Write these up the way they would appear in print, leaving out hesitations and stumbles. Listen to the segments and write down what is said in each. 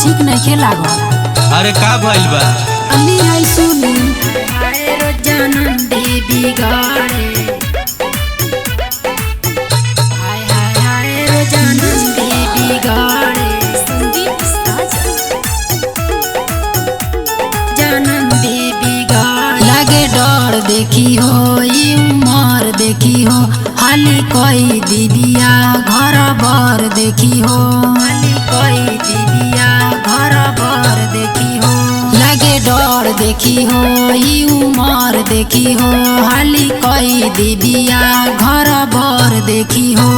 ठीक नहीं लागल। अरे का भइल बा? अली आई सुनी हाय रोजानन दे बिगाड़े, हाय हाय हाय रोजानन दे बिगाड़े, संगीत साजा जानन दे बिगाड़े। लागे डर देखी हो ई उमर देखी हो, हाली कोई दीदिया घर बर देखी हो, हाली कोई दीदिया घर बर देखी हो। लागे डर देखी हो ई उमर देखी हो, हाली कोई दीदिया घर बर देखी हो।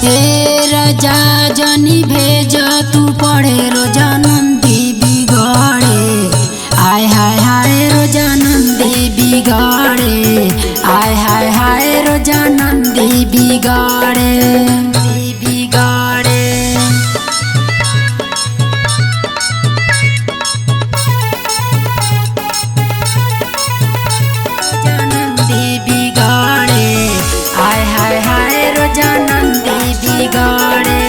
ए राजा जनी भेज तू पढ़े रोजानन दे बिगाड़े, हाय हाय हाय रोजानन दे बिगाड़े, हाय हाय हाय रोजानन दे बिगाड़े, दे बिगाड़े। रोजानन दे बिगाड़े, हाय हाय हाय रोजानन दे बिगाड़े।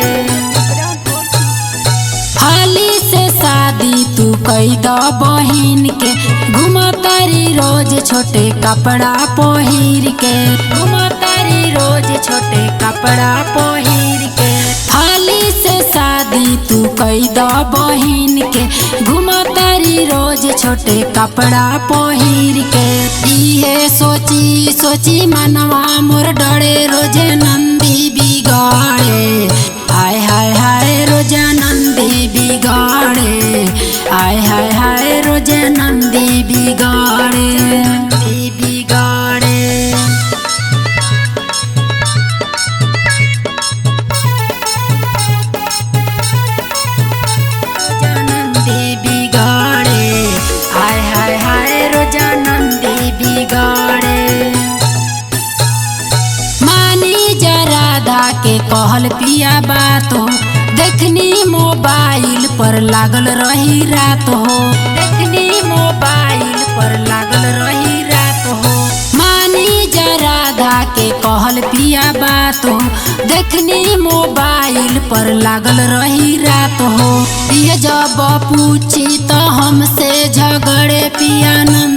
हाली से शादी तू कई दो बहिन के, घुमतारी रोज छोटे कपड़ा पहिर के, घुमतारी रोज छोटे कपड़ा पहिर के। हाली से शादी तू कई दो बहिन के, घुमतारी रोज छोटे कपड़ा पहिर के। इहे सोची सोची मनवा मोर डरे रोजे नंदी बिगाड़े, हाय हाय हाय रोजानन दे बिगाड़े, हाय हाय हाय रोजानन दे बिगाड़े, दे बिगाड़े। रोजानन दे बिगाड़े, हाय हाय हाय रोजानन दे बिगाड़े। मानी जा राधा के कहल पिया बात हो, देखनी मोबाइल पर लागल रही रात हो, देखनी मोबाइल पर लागल रही रात हो। मानी जा राधा के कहल पिया बात हो, देखनी मोबाइल पर लागल रही रात हो। ये जब पूछी तो हमसे झगड़े पिया नंद